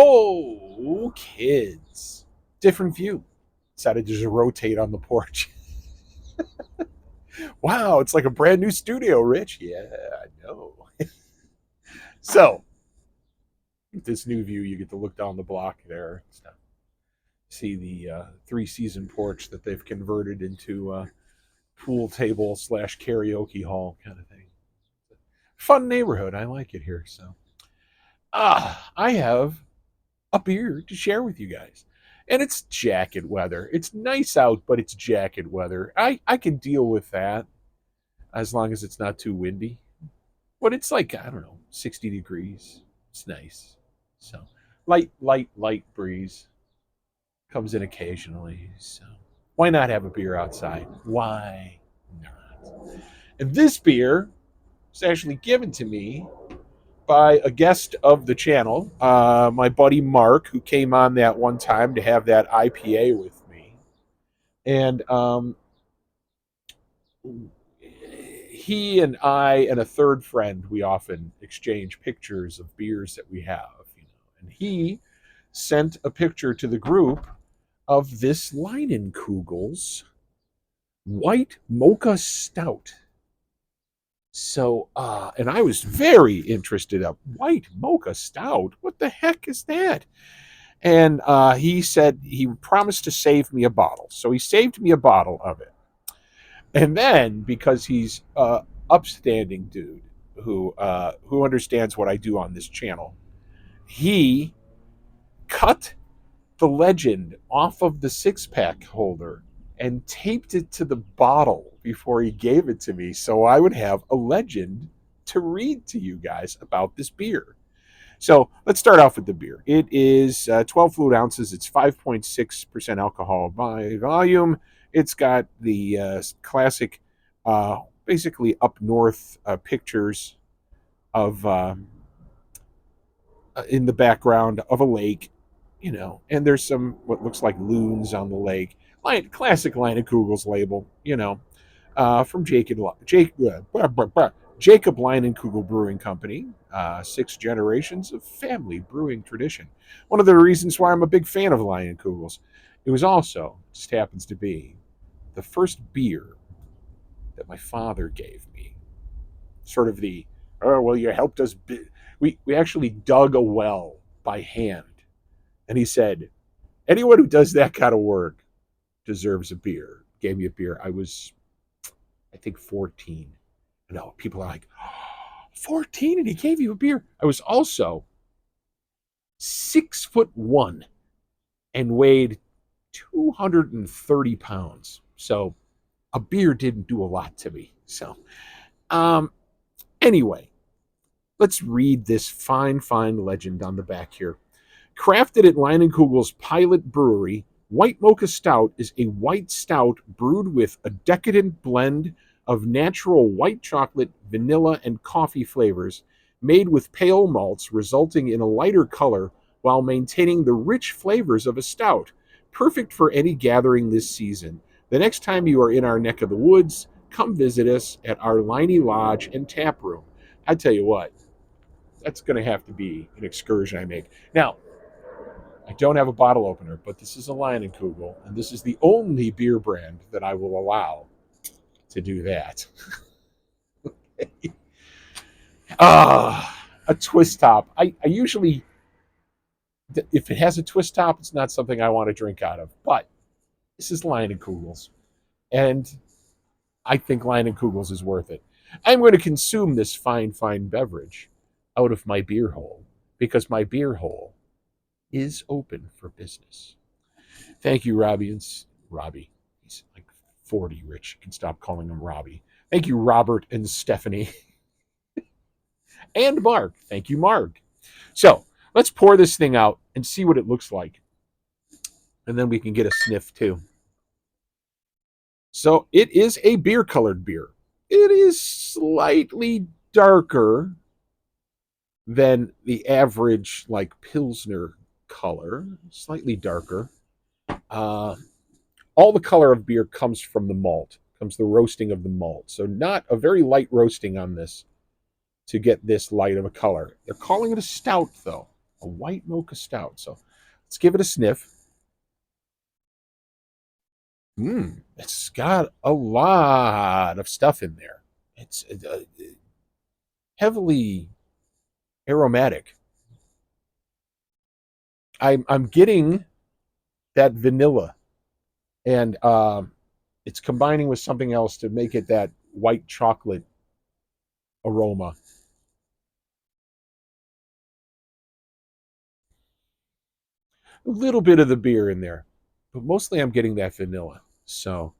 Oh, kids. Different view. Decided to just rotate on the porch. Wow, it's like a brand new studio, Rich. Yeah, I know. So, with this new view, you get to look down the block there. See the three-season porch that they've converted into a pool table slash karaoke hall kind of thing. Fun neighborhood. I like it here. So, I have a beer to share with you guys. And it's jacket weather. It's nice out, but it's jacket weather. I can deal with that as long as it's not too windy. But it's like, I don't know, 60 degrees. It's nice. So light breeze comes in occasionally. So why not have a beer outside? Why not? And this beer was actually given to me by a guest of the channel, my buddy Mark, who came on that one time to have that IPA with me. And he and I and a third friend, we often exchange pictures of beers that we have. And he sent a picture to the group of this Leinenkugel's white Mocha Stout. So, and I was very interested in white Mocha Stout. What the heck is that? And he said he promised to save me a bottle. So he saved me a bottle of it. And then, because he's a upstanding dude who understands what I do on this channel, he cut the legend off of the six-pack holder and taped it to the bottle before he gave it to me so I would have a legend to read to you guys about this beer. So let's start off with the beer. It is 12 fluid ounces. It's 5.6% alcohol by volume. It's got the classic, basically up north pictures of in the background of a lake, and there's some what looks like loons on the lake. Classic Leinenkugel's label, from Jacob Leinenkugel Brewing Company, 6 generations of family brewing tradition. One of the reasons why I'm a big fan of Leinenkugels. It was also, just happens to be, the first beer that my father gave me. Sort of the, oh, well, you helped us. We actually dug a well by hand. And he said, anyone who does that kind of work deserves a beer. Gave me a beer. I was, I think, 14. No, people are like, oh, 14 and he gave you a beer. I was also 6'1" and weighed 230 pounds. So a beer didn't do a lot to me. So, anyway, let's read this fine legend on the back here. Crafted at Leinenkugel's Pilot Brewery, White Mocha Stout is a white stout brewed with a decadent blend of natural white chocolate, vanilla, and coffee flavors, made with pale malts, resulting in a lighter color while maintaining the rich flavors of a stout. Perfect for any gathering this season. The next time you are in our neck of the woods, come visit us at our Liney Lodge and Tap Room. I tell you what, that's going to have to be an excursion I make. Now, I don't have a bottle opener, but this is a Leinenkugel, and this is the only beer brand that I will allow to do that. A twist top. I usually, if it has a twist top, it's not something I want to drink out of. But this is Leinenkugels, and I think Leinenkugels is worth it. I'm going to consume this fine beverage out of my beer hole because my beer hole is open for business. Thank you, Robbie. Robbie, he's like 40, Rich. You can stop calling him Robbie. Thank you, Robert and Stephanie. And Mark. Thank you, Mark. So let's pour this thing out and see what it looks like. And then we can get a sniff too. So it is a beer-colored beer. It is slightly darker than the average like Pilsner color, slightly darker. All the color of beer comes from the malt, comes the roasting of the malt. So not a very light roasting on this to get this light of a color. They're calling it a stout, though. A white mocha stout. So let's give it a sniff. It's got a lot of stuff in there. It's heavily aromatic. I'm getting that vanilla, and it's combining with something else to make it that white chocolate aroma. A little bit of the beer in there, but mostly I'm getting that vanilla. So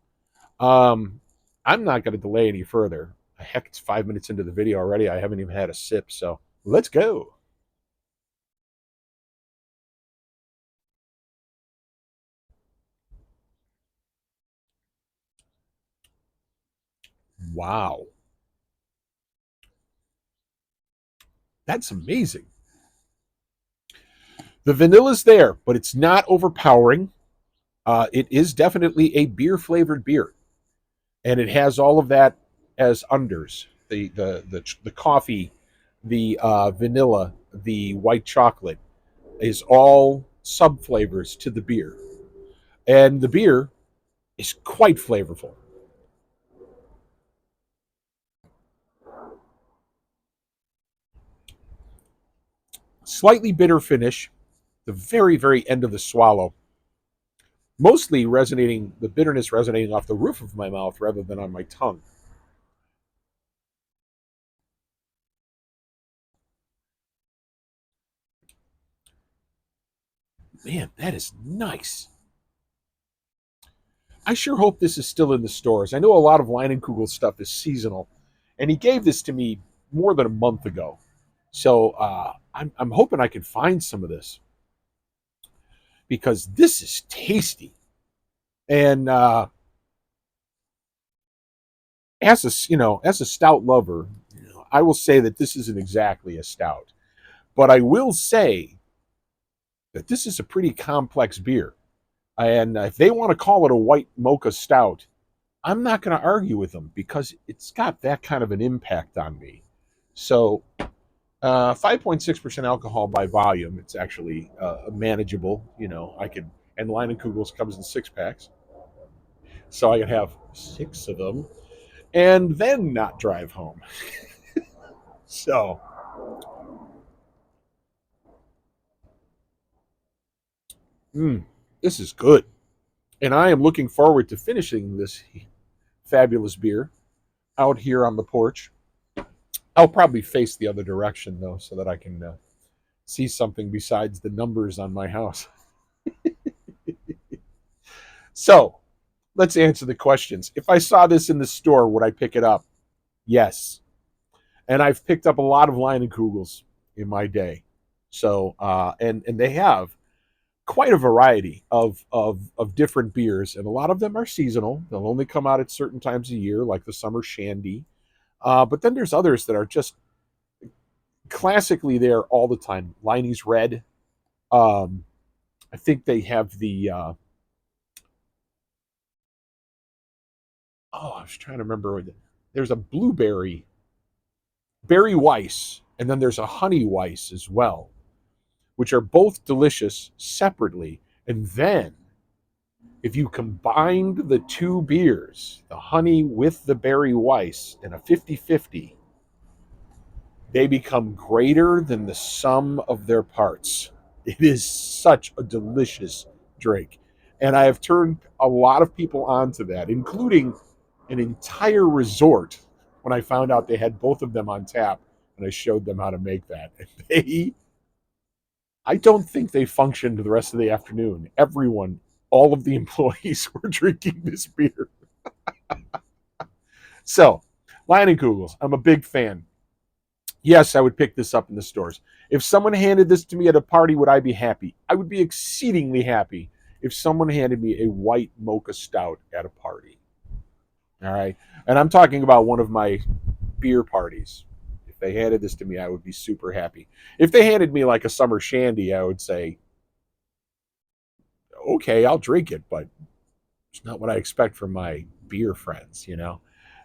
um, I'm not going to delay any further. Heck, it's 5 minutes into the video already. I haven't even had a sip. So let's go. Wow, that's amazing. The vanilla's there, but it's not overpowering. It is definitely a beer flavored beer, and it has all of that as unders. The coffee, the vanilla, the white chocolate is all sub flavors to the beer, and the beer is quite flavorful. Slightly bitter finish, the very end of the swallow, mostly resonating, the bitterness resonating off the roof of my mouth rather than on my tongue. Man, that is nice. I sure hope this is still in the stores. I know a lot of Leinenkugel stuff is seasonal, and he gave this to me more than a month ago. So I'm hoping I can find some of this because this is tasty. And as as a stout lover, I will say that this isn't exactly a stout, but I will say that this is a pretty complex beer. And if they want to call it a white mocha stout, I'm not going to argue with them because it's got that kind of an impact on me. So, 5.6% alcohol by volume. It's actually manageable. I could, and Leinenkugels comes in 6 packs. So I could have 6 of them and then not drive home. So, mm, this is good. And I am looking forward to finishing this fabulous beer out here on the porch. I'll probably face the other direction, though, so that I can see something besides the numbers on my house. So, let's answer the questions. If I saw this in the store, would I pick it up? Yes. And I've picked up a lot of Leinenkugels in my day. So, and they have quite a variety of different beers, and a lot of them are seasonal. They'll only come out at certain times of year, like the summer shandy. But then there's others that are just classically there all the time. Liney's Red. Um, I think they have the I was trying to remember. There's a blueberry, berry Weiss, and then there's a honey Weiss as well, which are both delicious separately. And then if you combined the two beers, the honey with the berry Weiss, in a 50-50, they become greater than the sum of their parts. It is such a delicious drink. And I have turned a lot of people onto that, including an entire resort when I found out they had both of them on tap and I showed them how to make that. And I don't think they functioned the rest of the afternoon. Everyone, all of the employees were drinking this beer. So, Leinenkugels, I'm a big fan. Yes, I would pick this up in the stores. If someone handed this to me at a party, would I be happy? I would be exceedingly happy if someone handed me a white mocha stout at a party. All right. And I'm talking about one of my beer parties. If they handed this to me, I would be super happy. If they handed me like a summer shandy, I would say, okay, I'll drink it, but it's not what I expect from my beer friends.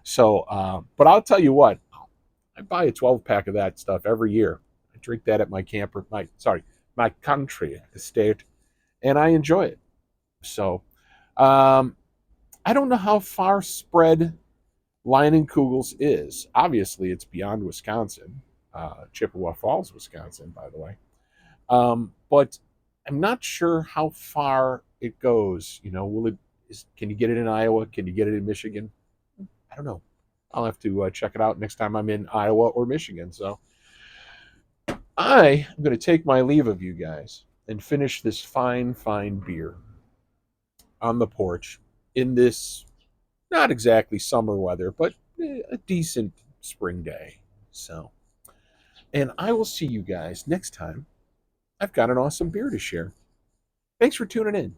So, but I'll tell you what, I buy a 12 pack of that stuff every year. I drink that at my camper. Sorry, my country, the state, and I enjoy it. So, um, I don't know how far spread Leinenkugel's is. Obviously, it's beyond Wisconsin, Chippewa Falls, Wisconsin, by the way. But I'm not sure how far it goes. You know, can you get it in Iowa? Can you get it in Michigan? I don't know. I'll have to check it out next time I'm in Iowa or Michigan. So I am going to take my leave of you guys and finish this fine, fine beer on the porch in this not exactly summer weather, but a decent spring day. So, and I will see you guys next time I've got an awesome beer to share. Thanks for tuning in.